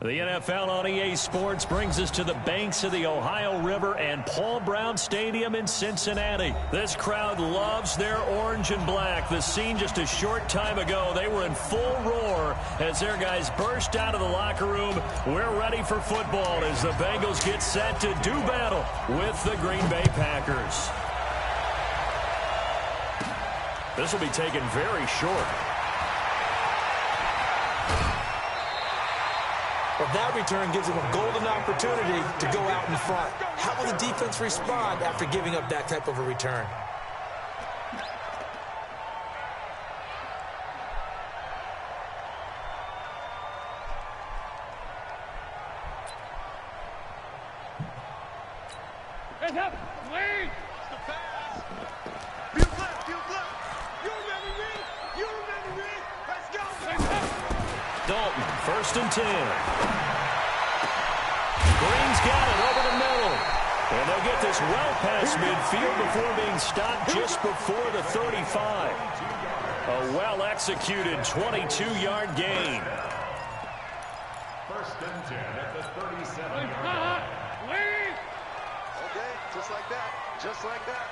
The NFL on EA Sports brings us to the banks of the Ohio River and Paul Brown Stadium in Cincinnati. This crowd loves their orange and black. The scene just a short time ago, they were in full roar as their guys burst out of the locker room. We're ready for football as the Bengals get set to do battle with the Green Bay Packers. This will be taken very short. Well, that return gives them a golden opportunity to go out in front. How will the defense respond after giving up that type of a return? Heads up! Wait! The pass! Field left! Field left! You remember me! You remember me! Let's go! Dalton, 1st and 10. Green's got it over the middle. And they'll get this well past midfield before being stopped just before the 35. A well-executed 22-yard gain. 1st and 10 at the 37-yard line. Okay, just like that. Just like that.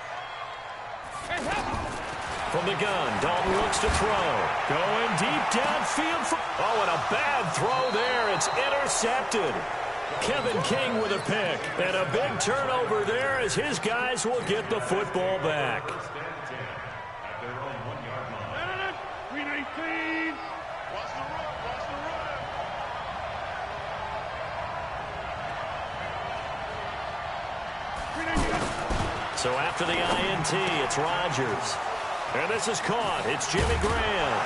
From the gun, Dalton looks to throw. Going deep downfield. Oh, and a bad throw there. It's intercepted. Kevin King with a pick. And a big turnover there as his guys will get the football back. 319. Watch the run. Watch the run. So after the INT, it's Rodgers. And this is caught. It's Jimmy Graham.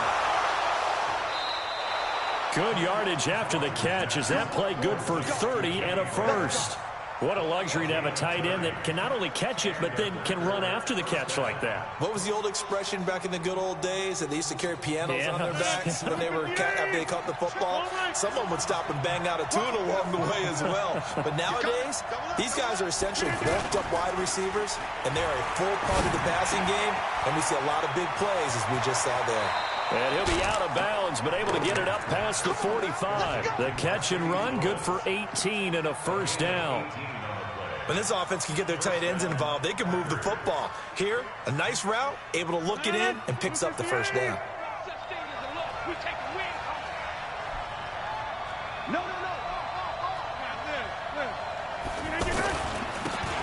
Good yardage after the catch as that play good for 30 and a first. What a luxury to have a tight end that can not only catch it, but then can run after the catch like that. What was the old expression back in the good old days that they used to carry pianos on their backs when they were after they caught the football? Someone would stop and bang out a tune along the way as well. But nowadays, these guys are essentially bulked up wide receivers, and they're a full part of the passing game, and we see a lot of big plays as we just saw there. And he'll be out of bounds, but able to get it up past the 45. The catch and run, good for 18 and a first down. When this offense can get their tight ends involved, they can move the football. Here, a nice route, able to look it in, and picks up the first down.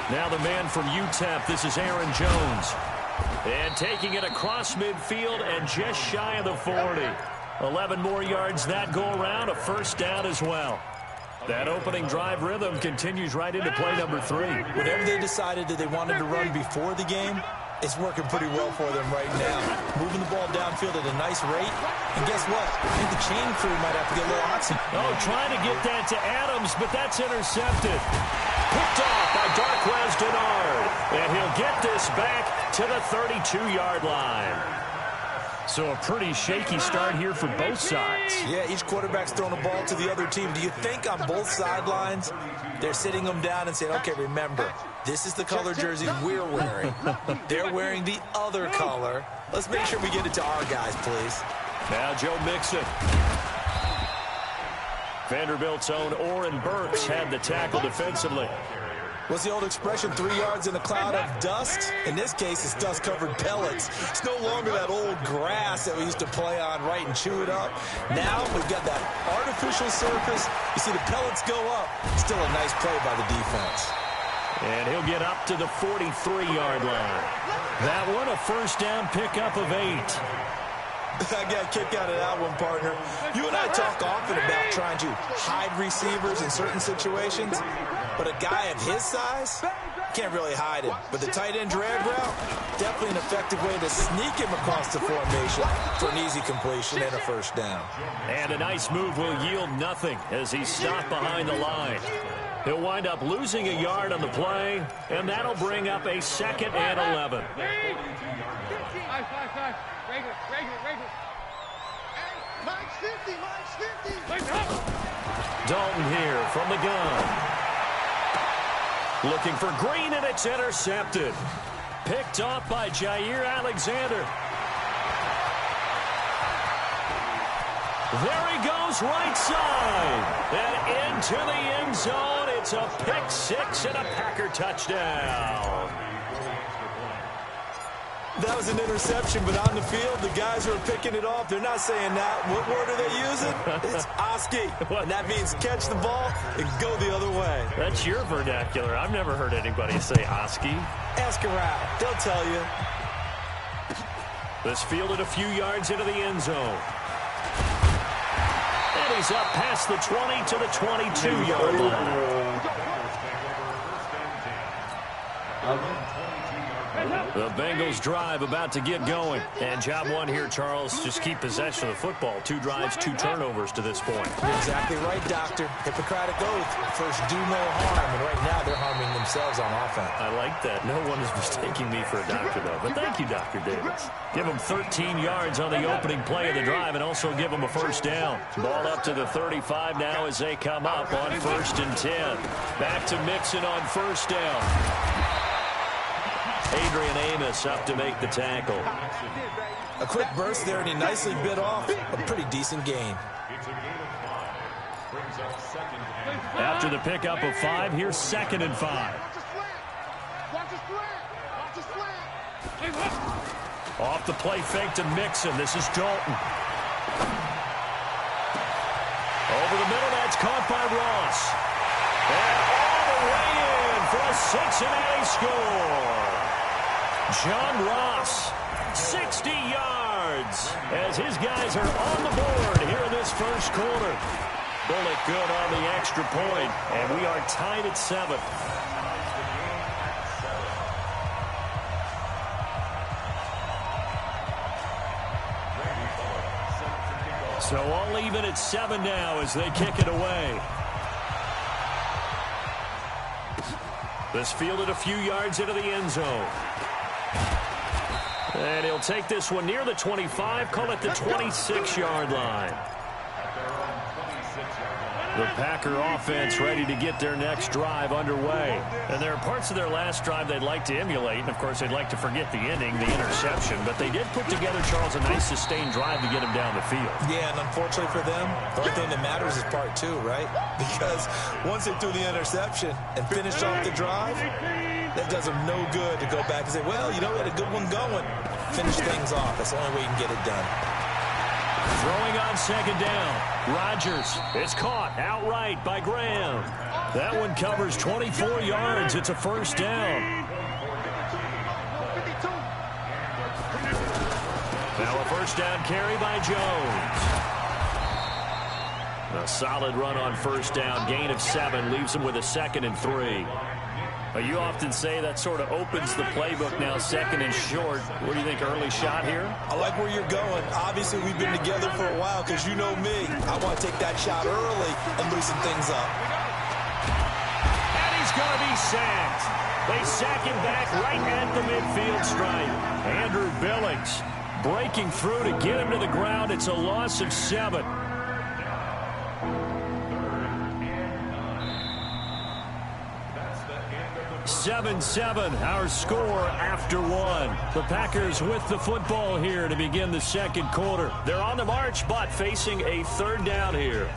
Now the man from UTEP, this is Aaron Jones. And taking it across midfield and just shy of the 40. 11 more yards that go around, a first down as well. That opening drive rhythm continues right into play number 3. Whatever they decided that they wanted to run before the game, it's working pretty well for them right now. Moving the ball downfield at a nice rate. And guess what? I think the chain crew might have to get a little oxygen. Oh, trying to get that to Adams, but that's intercepted. Picked off by Darquez Denard. And he'll get this back to the 32-yard line. So a pretty shaky start here for both sides. Yeah, each quarterback's throwing the ball to the other team. Do you think on both sidelines they're sitting them down and saying, okay, remember, this is the color jersey we're wearing. They're wearing the other color. Let's make sure we get it to our guys, please. Now Joe Mixon. Vanderbilt's own Oren Burks had the tackle defensively. What's the old expression, 3 yards in a cloud of dust? In this case, it's dust-covered pellets. It's no longer that old grass that we used to play on, right, and chew it up. Now we've got that artificial surface. You see the pellets go up. Still a nice play by the defense. And he'll get up to the 43-yard line. That one, a first down pickup of 8. I got a kick out of that one, partner. You and I talk often about trying to hide receivers in certain situations, but a guy of his size can't really hide him. But the tight end drag route, definitely an effective way to sneak him across the formation for an easy completion and a first down. And a nice move will yield nothing as he's stopped behind the line. He'll wind up losing a yard on the play, and that'll bring up a 2nd and 11. Dalton here from the gun. Looking for Green, and it's intercepted. Picked off by Jair Alexander. There he goes, right side. And into the end zone. It's a pick six and a Packer touchdown. That was an interception, but on the field, the guys who are picking it off, they're not saying that. What word are they using? It's Oski. And that means catch the ball and go the other way. That's your vernacular. I've never heard anybody say Oski. Ask around. They'll tell you. This fielded a few yards into the end zone. And he's up past the 20 to the 22-yard line. The Bengals drive about to get going. And job one here, Charles, just keep possession of the football. 2 drives, 2 turnovers to this point. You're exactly right, Doctor. Hippocratic oath. First, do no harm. And right now, they're harming themselves on offense. I like that. No one is mistaking me for a doctor, though. But thank you, Dr. Davis. Give them 13 yards on the opening play of the drive and also give them a first down. Ball up to the 35 now as they come up on 1st and 10. Back to Mixon on first down. Adrian Amos up to make the tackle. A quick burst there, and he nicely bit off a pretty decent gain. After the pickup of 5, here's 2nd and 5. Off the play fake to Mixon. This is Dalton. Over the middle, that's caught by Ross. And all the way in for a Cincinnati score. John Ross, 60 yards, as his guys are on the board here in this first quarter. Bullet good on the extra point, and we are tied at 7. So all even at 7 now as they kick it away. This fielded a few yards into the end zone. And he'll take this one near the 25, call it the 26-yard line. The Packer offense ready to get their next drive underway. And there are parts of their last drive they'd like to emulate. And, of course, they'd like to forget the ending, the interception. But they did put together, Charles, a nice sustained drive to get him down the field. Yeah, and unfortunately for them, the only thing that matters is part 2, right? Because once they threw the interception and finished off the drive, that does them no good to go back and say, well, you know, we had a good one going. Finish things off. That's the only way you can get it done. Throwing on 2nd down. Rodgers. It's caught outright by Graham. That one covers 24 yards. It's a first down. Now a first down carry by Jones. A solid run on first down. Gain of 7 leaves him with a 2nd and 3. You often say that sort of opens the playbook now, 2nd and short. What do you think, early shot here? I like where you're going. Obviously, we've been together for a while because you know me. I want to take that shot early and loosen things up. And he's going to be sacked. They sack him back right at the midfield stripe. Andrew Billings breaking through to get him to the ground. It's a loss of 7. 7-7, our score after 1. The Packers with the football here to begin the second quarter. They're on the march, but facing a 3rd down here.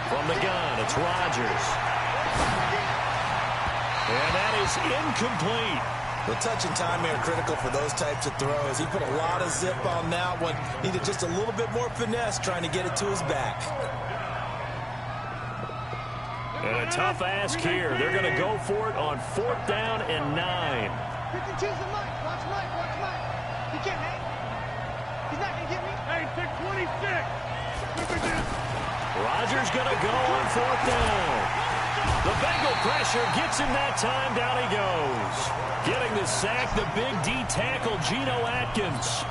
From the gun, it's Rodgers. And that is incomplete. The touch and timing are critical for those types of throws. He put a lot of zip on that one. Needed just a little bit more finesse trying to get it to his back. And a tough ask here. They're going to go for it on 4th down and 9. Watch Mike. He can't hang. He's not going to get me. Hey, pick 26. Rodgers going to go on 4th down. The Bengal pressure gets him that time. Down he goes. Getting the sack, the big D tackle, Geno Atkins.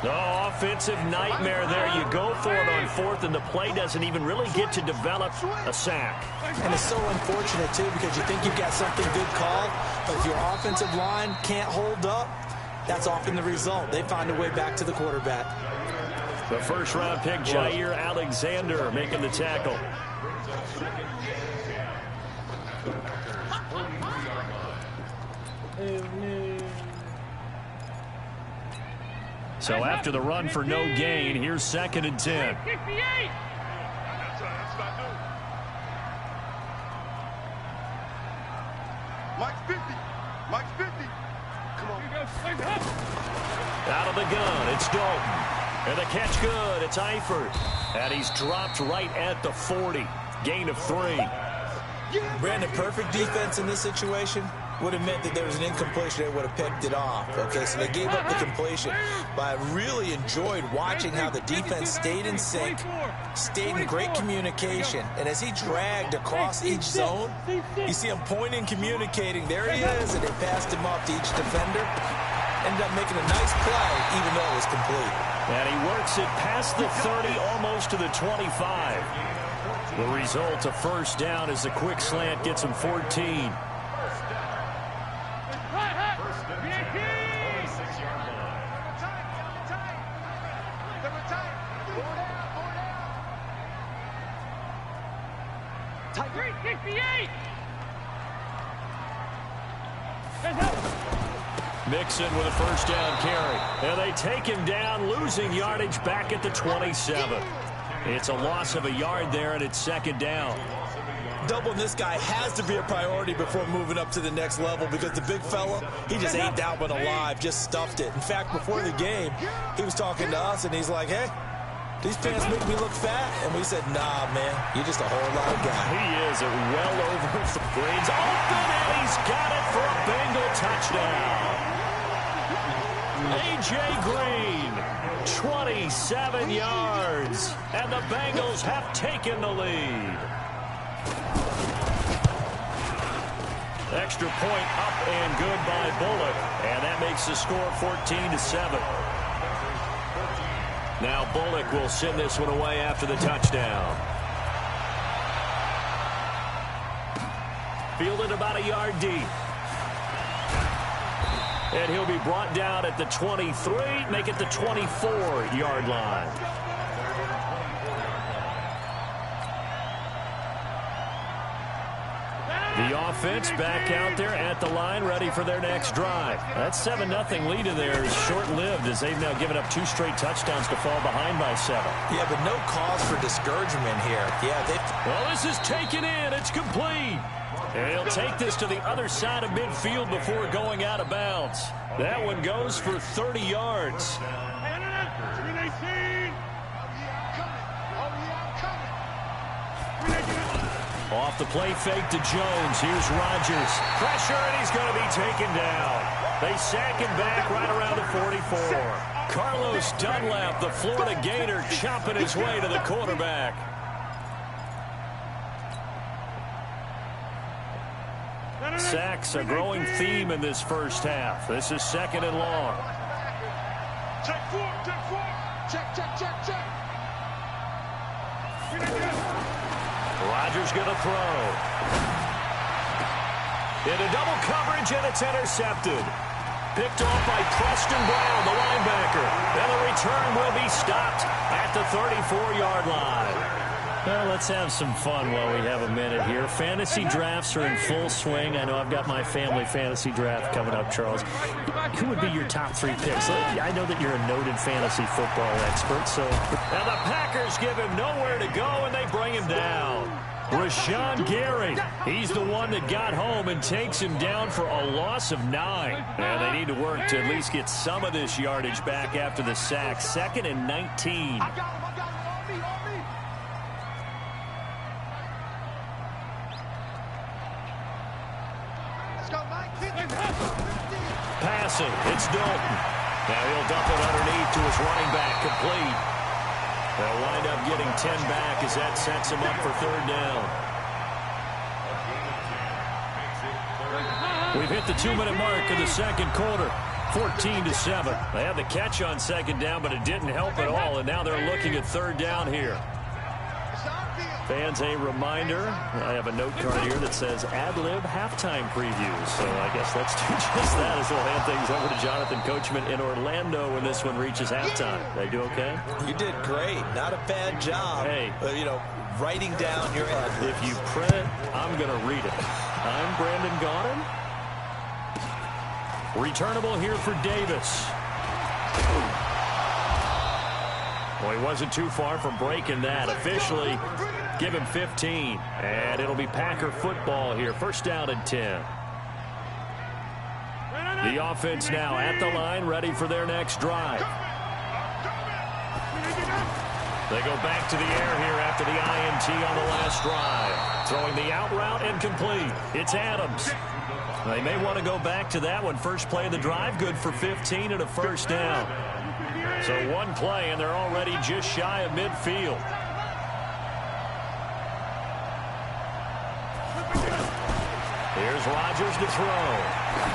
Oh, offensive nightmare there. You go for it on 4th, and the play doesn't even really get to develop a sack. And it's so unfortunate, too, because you think you've got something good called, but if your offensive line can't hold up, that's often the result. They find a way back to the quarterback. The first-round pick, Jair Alexander, making the tackle. So after the run for no gain, here's 2nd and 10. Mike's 50. Mike's 50. Come on. Out of the gun, it's Dalton. And the catch good, it's Eifert. And he's dropped right at the 40. Gain of 3. Brandon, perfect defense in this situation would have meant that there was an incompletion. They would have picked it off. Okay, so they gave up the completion. But I really enjoyed watching how the defense stayed in sync, stayed in great communication. And as he dragged across each zone, you see him pointing, communicating. There he is, and they passed him off to each defender. Ended up making a nice play, even though it was complete. And he works it past the 30, almost to the 25. The result, a first down, as a quick slant gets him 14. Mixon with a first down carry. And they take him down, losing yardage back at the 27. It's a loss of a yard there, and it's 2nd down. Doubling this guy has to be a priority before moving up to the next level, because the big fella, he just ain't that one alive, just stuffed it. In fact, before the game, he was talking to us, and he's like, hey, these pants make me look fat. And we said, nah, man, you're just a whole lot of guy. He is well over the Green's open, and he's got it for a Bengal touchdown. A.J. Green, 27 yards, and the Bengals have taken the lead. Extra point up and good by Bullock, and that makes the score 14-7. Now Bullock will send this one away after the touchdown. Fielded about a yard deep. And he'll be brought down at the 23, make it the 24-yard line. The offense back out there at the line, ready for their next drive. That 7-0 lead in there is short-lived, as they've now given up 2 straight touchdowns to fall behind by 7. Yeah, but no cause for discouragement here. Well, this is taken in. It's complete. And he'll take this to the other side of midfield before going out of bounds. That one goes for 30 yards. Off the play fake to Jones. Here's Rodgers. Pressure, and he's going to be taken down. They sack him back right around the 44. Carlos Dunlap, the Florida Gator, chopping his way to the quarterback. Sacks, a growing theme in this first half. This is 2nd and long. Check 4, check 4. Check. Rodgers going to throw. Into double coverage, and it's intercepted. Picked off by Preston Brown, the linebacker. And the return will be stopped at the 34-yard line. Well, let's have some fun while we have a minute here. Fantasy drafts are in full swing. I know I've got my family fantasy draft coming up, Charles. Who would be your top 3 picks? I know that you're a noted fantasy football expert, so... And the Packers give him nowhere to go, and they bring him down. Rashawn Gary, he's the one that got home and takes him down for a loss of 9. And they need to work to at least get some of this yardage back after the sack. 2nd and 19. Passing, it's Dalton. Now he'll dump it underneath to his running back, complete. They'll wind up getting 10 back as that sets him up for 3rd down. We've hit the 2-minute mark of the 2nd quarter. 14-7. They had the catch on 2nd down, but it didn't help at all, and now they're looking at 3rd down here. It's our field. Fans, a reminder, I have a note card here that says ad-lib halftime previews. So I guess let's do just that as we'll hand things over to Jonathan Coachman in Orlando when this one reaches halftime. Did I do okay? You did great. Not a bad job. Hey. Writing down your ad-libs. If you print it, I'm going to read it. I'm Brandon Gaudin. Returnable here for Davis. Well, he wasn't too far from breaking that. Officially, give him 15. And it'll be Packer football here. First down and 10. The offense now at the line, ready for their next drive. They go back to the air here after the INT on the last drive. Throwing the out route and complete. It's Adams. They may want to go back to that one. First play of the drive, good for 15 and a first down. So one play, and they're already just shy of midfield. Here's Rodgers to throw.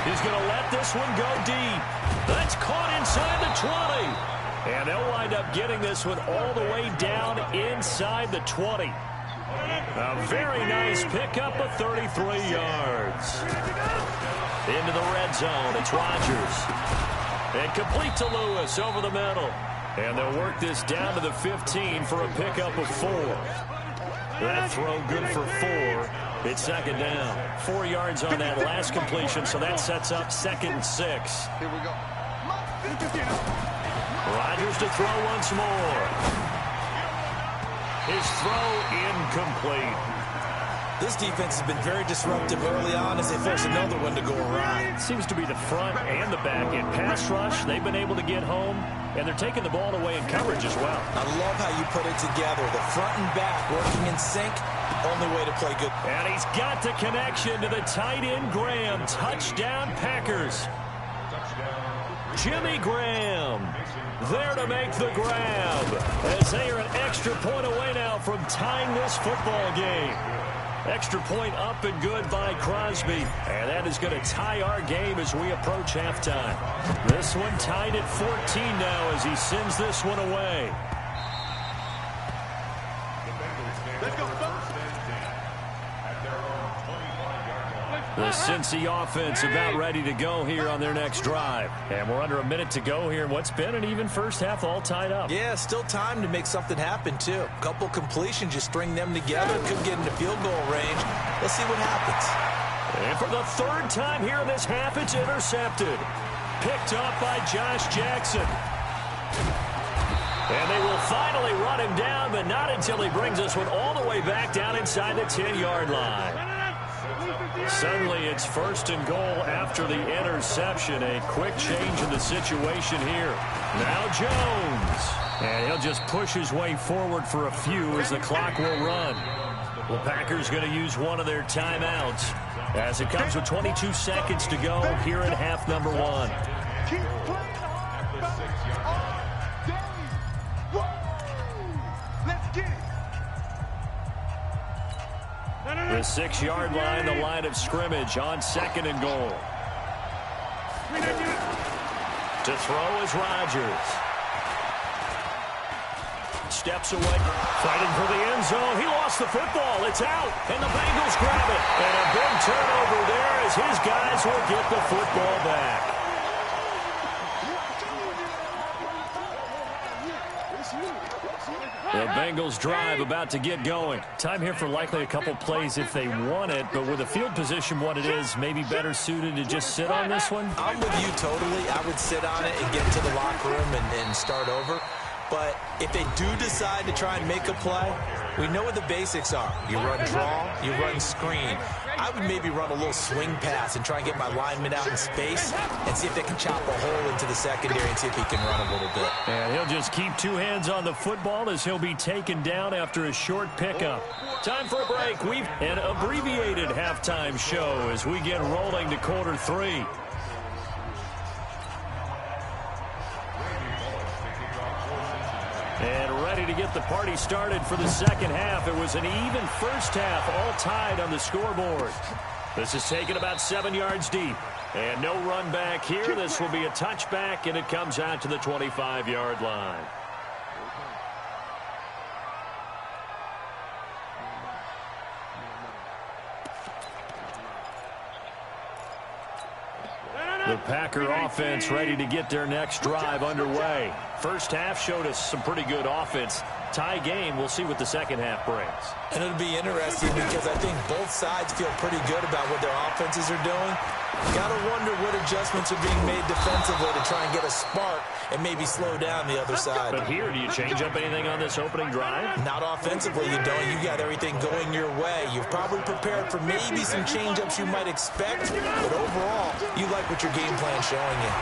He's going to let this one go deep. That's caught inside the 20. And they'll wind up getting this one all the way down inside the 20. A very nice pickup of 33 yards. Into the red zone, it's Rodgers. And complete to Lewis over the middle. And they'll work this down to the 15 for a pickup of 4. That throw good for 4. It's second down. 4 yards on that last completion, so that sets up 2nd and 6. Here we go. Rodgers to throw once more. His throw incomplete. This defense has been very disruptive early on as they force another one to go awry. Seems to be the front and the back end. Pass rush, they've been able to get home, and they're taking the ball away in coverage as well. I love how you put it together. The front and back working in sync, only way to play good. And he's got the connection to the tight end, Graham. Touchdown, Packers. Jimmy Graham there to make the grab as they are an extra point away now from tying this football game. Extra point up and good by Crosby. And that is going to tie our game as we approach halftime. This one tied at 14 now as he sends this one away. Let's go. The Cincy offense about ready to go here on their next drive. And we're under a minute to go here in what's been an even first half, all tied up. Yeah, still time to make something happen, too. A couple completions, just string them together. Could get into field goal range. Let's see what happens. And for the 3rd time here in this half, it's intercepted. Picked up by Josh Jackson. And they will finally run him down, but not until he brings this one all the way back down inside the 10-yard line. Suddenly, it's 1st and goal after the interception. A quick change in the situation here. Now Jones. And he'll just push his way forward for a few as the clock will run. Well, Packers going to use one of their timeouts as it comes with 22 seconds to go here in half number 1. Keep playing hard. Let's get it. The 6-yard line, the line of scrimmage on 2nd and goal. To throw is Rodgers. Steps away, fighting for the end zone. He lost the football. It's out, and the Bengals grab it. And a big turnover there as his guys will get the football back. The Bengals drive about to get going. Time here for likely a couple plays if they want it, but with the field position what it is, maybe better suited to just sit on this one? I'm with you totally. I would sit on it and get to the locker room and start over. But if they do decide to try and make a play, we know what the basics are. You run draw, you run screen. I would maybe run a little swing pass and try and get my lineman out in space and see if they can chop a hole into the secondary and see if he can run a little bit. And he'll just keep 2 hands on the football as he'll be taken down after a short pickup. Time for a break. We've an abbreviated halftime show as we get rolling to quarter 3. And ready to get the party started for the second half. It was an even first half, all tied on the scoreboard. This is taken about 7 yards deep. And no run back here. This will be a touchback, and it comes out to the 25-yard line. The Packer offense ready to get their next drive underway. First half showed us some pretty good offense. Tie game. We'll see what the second half brings. And it'll be interesting because I think both sides feel pretty good about what their offenses are doing. Got to wonder what adjustments are being made defensively to try and get a spark and maybe slow down the other side. But here, do you change up anything on this opening drive? Not offensively, you don't. You got everything going your way. You've probably prepared for maybe some change-ups you might expect, but overall, you like what your game plan's showing you.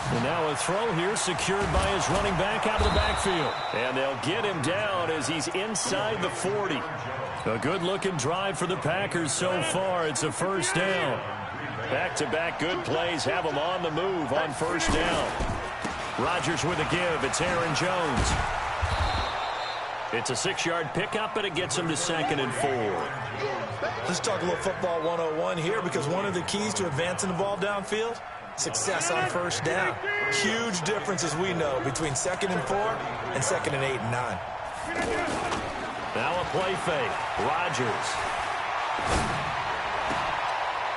And now a throw here secured by his running back out of the backfield. And they'll get him down as he's inside the 40. A good-looking drive for the Packers so far. It's a first down. Back-to-back good plays have them on the move on first down. Rodgers with a give. It's Aaron Jones. It's a 6-yard pickup, and it gets him to 2nd and 4. Let's talk a little football 101 here, because one of the keys to advancing the ball downfield, success on first down. Huge difference, as we know, between 2nd and 4 and 2nd and 8 and 9. Now a play fake. Rodgers.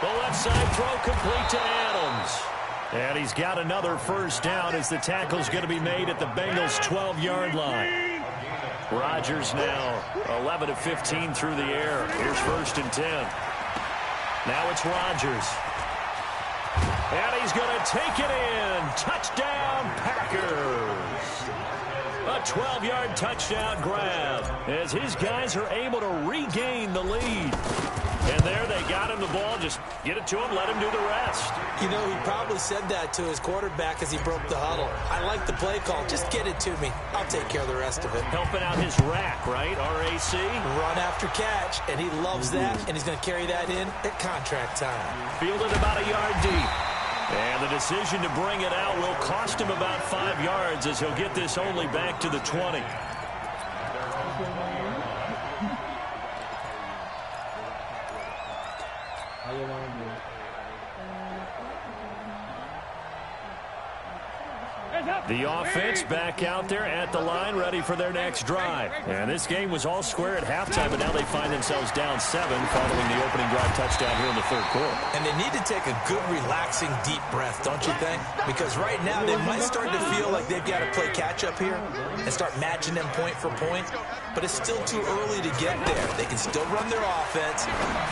The left side throw complete to Adams. And he's got another first down as the tackle's going to be made at the Bengals' 12-yard line. Rodgers now 11 of 15 through the air. Here's 1st and 10. Now it's Rodgers. And he's going to take it in. Touchdown, Packers. A 12-yard touchdown grab as his guys are able to regain the lead. And there they got him the ball. Just get it to him, let him do the rest. You know, he probably said that to his quarterback as he broke the huddle. I like the play call. Just get it to me. I'll take care of the rest of it. Helping out his rack, right? RAC. Run after catch, and he loves that, and he's going to carry that in at contract time. Fielded about a yard deep. And the decision to bring it out will cost him about 5 yards as he'll get this only back to the 20. The offense back out there at the line, ready for their next drive. And this game was all square at halftime, but now they find themselves down 7 following the opening drive touchdown here in the 3rd quarter. And they need to take a good, relaxing, deep breath, don't you think? Because right now they might start to feel like they've got to play catch-up here and start matching them point for point. But it's still too early to get there. They can still run their offense.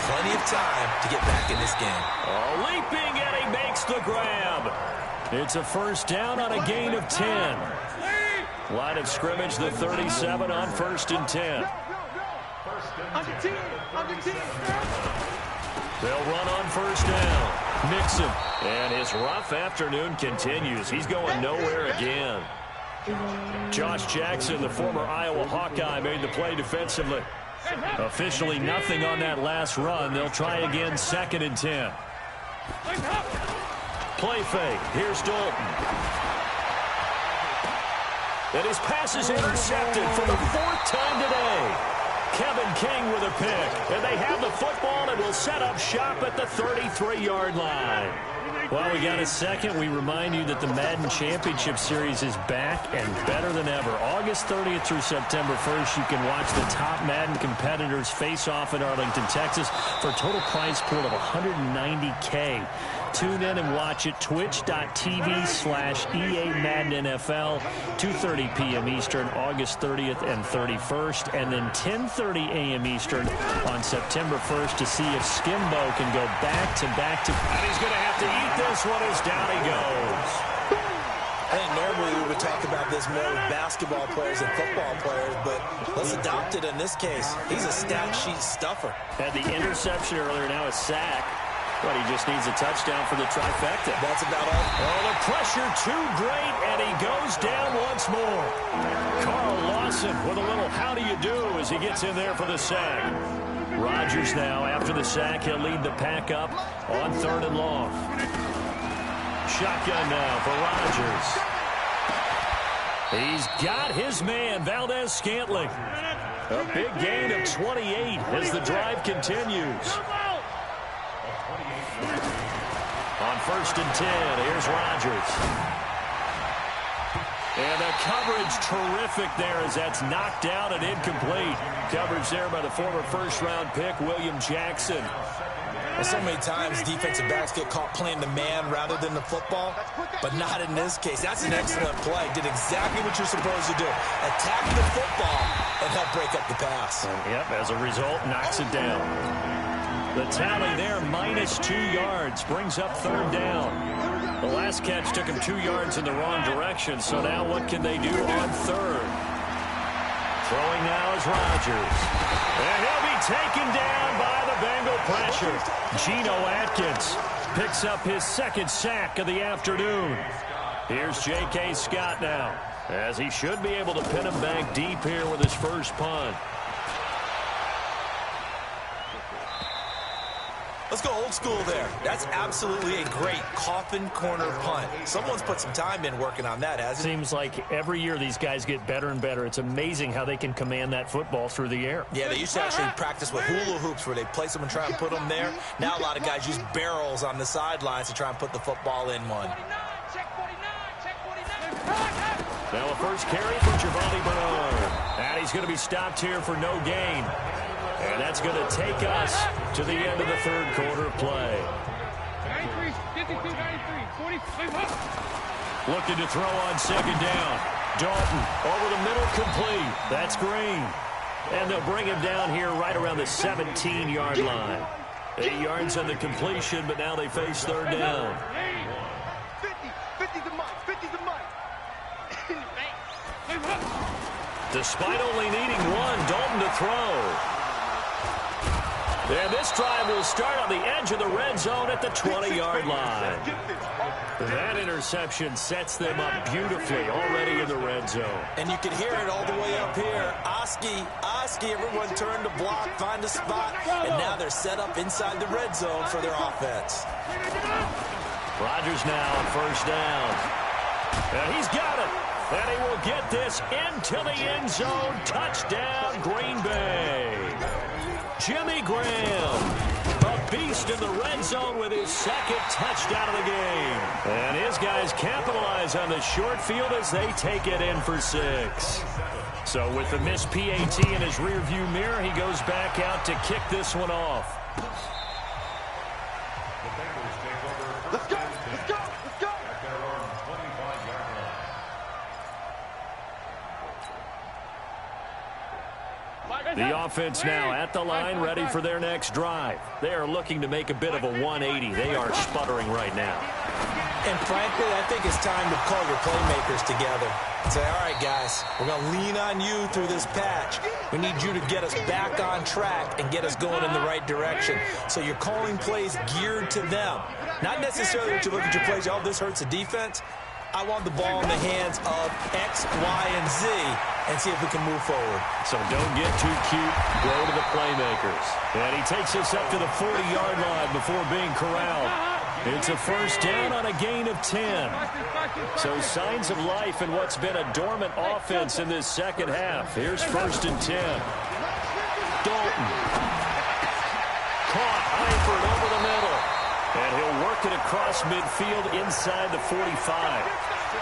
Plenty of time to get back in this game. Oh, leaping, and he makes the grab. It's a first down on a gain of 10. Line of scrimmage, the 37 on 1st and 10. They'll run on first down. Mixon. And his rough afternoon continues. He's going nowhere again. Josh Jackson, the former Iowa Hawkeye, made the play defensively. Officially nothing on that last run. They'll try again 2nd and 10. Play fake. Here's Dalton. And his pass is intercepted for the 4th time today. Kevin King with a pick. And they have the football and will set up shop at the 33-yard line. While we got a second, we remind you that the Madden Championship Series is back and better than ever. August 30th through September 1st, you can watch the top Madden competitors face off in Arlington, Texas for a total prize pool of $190K. Tune in and watch it, twitch.tv/EA Madden NFL, 2:30 p.m. Eastern, August 30th and 31st, and then 10:30 a.m. Eastern on September 1st to see if Skimbo can go back-to-back. And he's going to have to eat this one as down he goes. I think normally we would talk about this more with basketball players and football players, but let's adopt it in this case. He's a stat sheet stuffer. Had the interception earlier, now a sack. But he just needs a touchdown for the trifecta. That's about all. Oh, the pressure too great, and he goes down once more. Carl Lawson with a little how do you do as he gets in there for the sack. Rodgers now, after the sack, he'll lead the pack up on 3rd and long. Shotgun now for Rodgers. He's got his man, Valdez-Scantling. A big gain of 28 as the drive continues. On 1st and 10, here's Rodgers. And the coverage terrific there as that's knocked down and incomplete. Coverage there by the former 1st-round pick, William Jackson. Well, so many times defensive backs get caught playing the man rather than the football, but not in this case. That's an excellent play. Did exactly what you're supposed to do. Attack the football and help break up the pass. Yep, as a result, knocks it down. The tally there, -2 yards, brings up 3rd down. The last catch took him 2 yards in the wrong direction, so now what can they do on 3rd? Throwing now is Rodgers. And he'll be taken down by the Bengal pressure. Geno Atkins picks up his 2nd sack of the afternoon. Here's J.K. Scott now, as he should be able to pin him back deep here with his first punt. Let's go old school there. That's absolutely a great coffin corner punt. Someone's put some time in working on that, hasn't it? Seems like every year these guys get better and better. It's amazing how they can command that football through the air. Yeah, they used to actually practice with hula hoops where they place them and try and put them there. Now a lot of guys use barrels on the sidelines to try and put the football in one. Now a first carry for Giovanni Bernard. And he's going to be stopped here for no gain. And that's going to take us to the end of the 3rd quarter play. 93, 52, 93, 45. Looking to throw on 2nd down. Dalton over the middle, complete. That's Green. And they'll bring him down here right around the 17-yard line. 8 yards on the completion, but now they face 3rd down. 50 to Mike, 50 to Mike. Despite only needing 1, Dalton to throw. And this drive will start on the edge of the red zone at the 20-yard line. That interception sets them up beautifully already in the red zone. And you can hear it all the way up here. Oski, everyone turned to block, find a spot, and now they're set up inside the red zone for their offense. Rodgers now on 1st down. And he's got it. And he will get this into the end zone. Touchdown, Green Bay. Jimmy Graham, a beast in the red zone with his 2nd touchdown of the game. And his guys capitalize on the short field as they take it in for 6. So with the missed PAT in his rearview mirror, he goes back out to kick this one off. Let's go, let's go, let's go. The offense now at the line, ready for their next drive. They are looking to make a bit of a 180. They are sputtering right now. And frankly, I think it's time to call your playmakers together and say, all right, guys, we're going to lean on you through this patch. We need you to get us back on track and get us going in the right direction. So you're calling plays geared to them. Not necessarily that you look at your plays, oh, this hurts the defense. I want the ball in the hands of X, Y, and Z and see if we can move forward. So don't get too cute. Go to the playmakers. And he takes us up to the 40-yard line before being corralled. It's a 1st down on a gain of 10. So signs of life in what's been a dormant offense in this 2nd half. Here's 1st and 10. Dalton. Caught Eifert over the middle. And he'll work it across midfield inside the 45.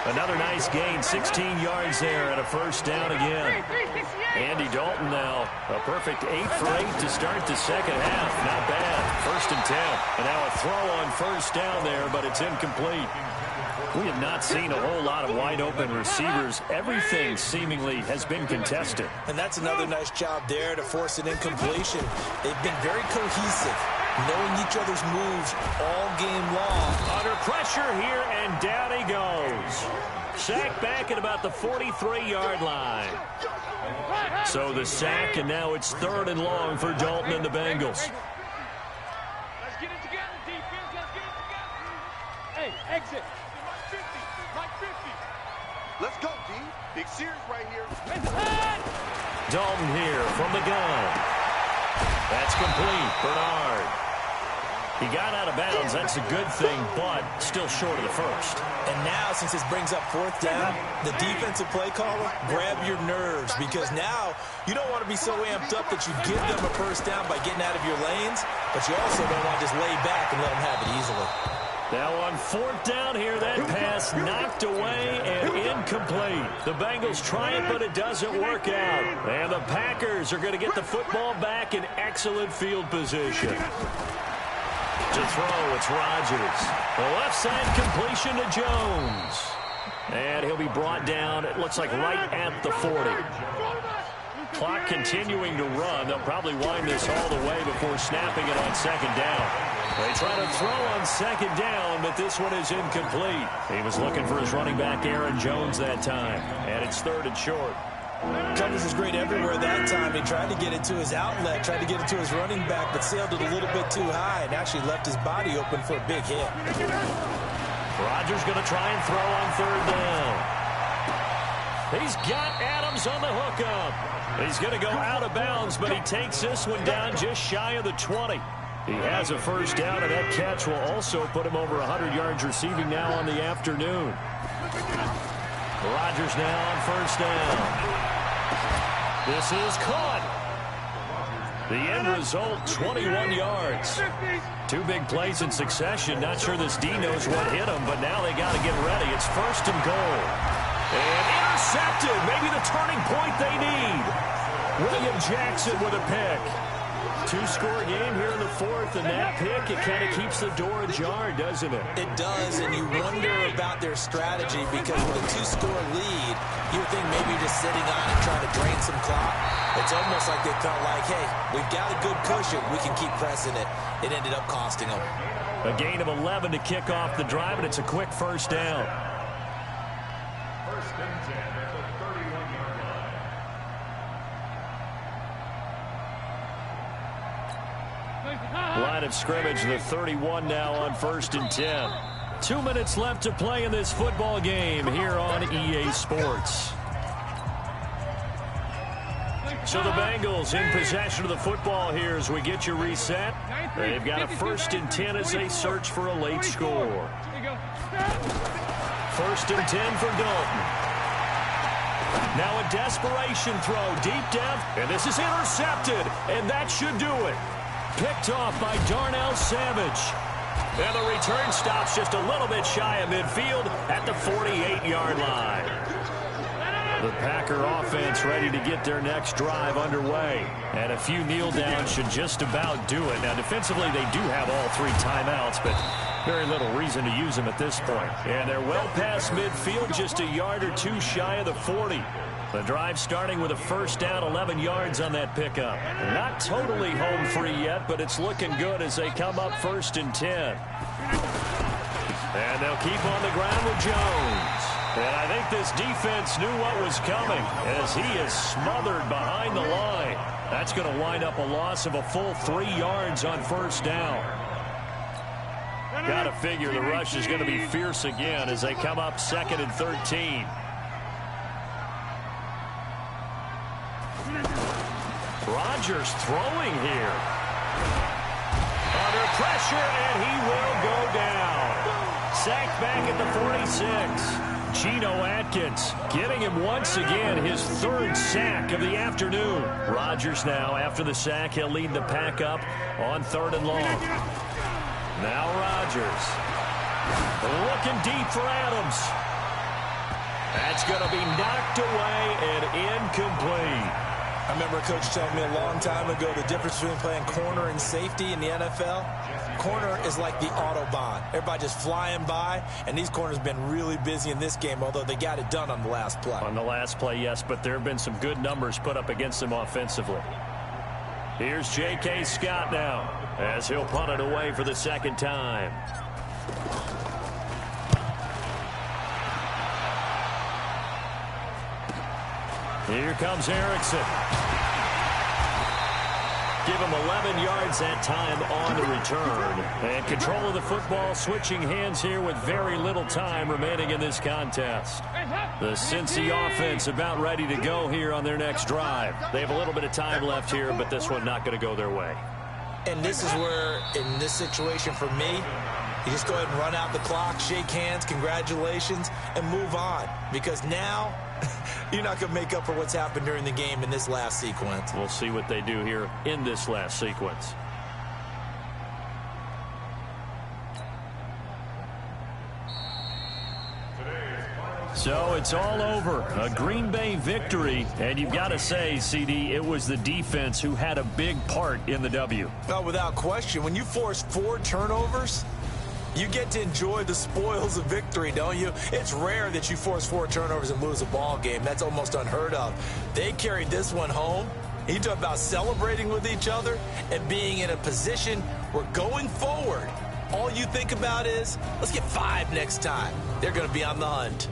Another nice gain, 16 yards there and a 1st down again. Andy Dalton now, a perfect 8 for 8 to start the 2nd half. Not bad. 1st and 10. And now a throw on 1st down there, but it's incomplete. We have not seen a whole lot of wide open receivers. Everything seemingly has been contested. And that's another nice job there to force an incompletion. They've been very cohesive, knowing each other's moves all game long. Under pressure here, and down he goes. Sack back at about the 43-yard line. So the sack, and now it's 3rd and long for Dalton and the Bengals. Let's get it together, defense. Let's get it together. Hey, exit. Mike 50. Mike 50. Let's go, D. Big Sears right here. Dalton here from the gun. That's complete. Bernard. He got out of bounds. That's a good thing, but still short of the 1st. And now, since this brings up 4th down, the defensive play caller, grab your nerves, because now you don't want to be so amped up that you give them a 1st down by getting out of your lanes, but you also don't want to just lay back and let them have it easily. Now on 4th down here, that pass knocked away and incomplete. The Bengals try it, but it doesn't work out. And the Packers are going to get the football back in excellent field position. To throw, it's Rodgers. The left side completion to Jones. And he'll be brought down, it looks like right at the 40. Clock continuing to run. They'll probably wind this all the way before snapping it on second down. They try to throw on second down, but this one is incomplete. He was looking for his running back, Aaron Jones, that time. And it's third and short. Coverage was great everywhere that time. He tried to get it to his outlet, tried to get it to his running back, but sailed it a little bit too high and actually left his body open for a big hit. Rodgers going to try and throw on third down. He's got Adams on the hookup. He's going to go out of bounds, but he takes this one down just shy of the 20. He has a first down, and that catch will also put him over 100 yards receiving now on the afternoon. Rodgers now on first down. This is caught. The end result, 21 yards. Two big plays in succession. Not sure this D knows what hit him, but now they got to get ready. It's first and goal. And intercepted. Maybe the turning point they need. William Jackson with a pick. Two-score game here in the fourth, and that pick, it kind of keeps the door ajar, doesn't it? It does, and you wonder about their strategy because with a two-score lead, you would think maybe just sitting on it, trying to drain some clock. It's almost like they felt like, hey, we've got a good cushion. We can keep pressing it. It ended up costing them. A gain of 11 to kick off the drive, and it's a quick first down. First and 10 at the 31-yard line. Line of scrimmage, the 31 now on first and 10. 2 minutes left to play in this football game here on EA Sports. So the Bengals in possession of the football here as we get you reset. They've got a first and 10 as they search for a late score. First and 10 for Dalton. Now a desperation throw deep down, and this is intercepted, and that should do it. Picked off by Darnell Savage. And the return stops just a little bit shy of midfield at the 48-yard line. The Packer offense ready to get their next drive underway. And a few kneel downs should just about do it. Now, defensively, they do have all three timeouts, but very little reason to use them at this point. And they're well past midfield, just a yard or two shy of the 40. The drive starting with a first down, 11 yards on that pickup. Not totally home free yet, but it's looking good as they come up first and 10. And they'll keep on the ground with Jones. And I think this defense knew what was coming as he is smothered behind the line. That's going to wind up a loss of a full 3 yards on first down. Got to figure the rush is going to be fierce again as they come up second and 13. Rodgers throwing here. Under pressure, and he will go down. Sacked back at the 46. Geno Atkins getting him once again his third sack of the afternoon. Rodgers now, after the sack, he'll lead the pack up on third and long. Now Rodgers. Looking deep for Adams. That's going to be knocked away and incomplete. I remember a coach telling me a long time ago the difference between playing corner and safety in the NFL. Corner is like the Autobahn. Everybody just flying by, and these corners have been really busy in this game, although they got it done on the last play. On the last play, yes, but there have been some good numbers put up against them offensively. Here's J.K. Scott now as he'll punt it away for the second time. Here comes Erickson. Give him 11 yards that time on the return. And control of the football switching hands here with very little time remaining in this contest. The Cincy offense about ready to go here on their next drive. They have a little bit of time left here, but this one not going to go their way. And this is where, in this situation for me, you just go ahead and run out the clock, shake hands, congratulations, and move on. Because now you're not going to make up for what's happened during the game in this last sequence. We'll see what they do here in this last sequence. So it's all over. A Green Bay victory. And you've got to say, CD, it was the defense who had a big part in the W. Oh, without question. When you force 4 turnovers, you get to enjoy the spoils of victory, don't you? It's rare that you force 4 turnovers and lose a ball game. That's almost unheard of. They carried this one home. You talk about celebrating with each other and being in a position where going forward, all you think about is, let's get 5 next time. They're going to be on the hunt.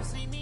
See me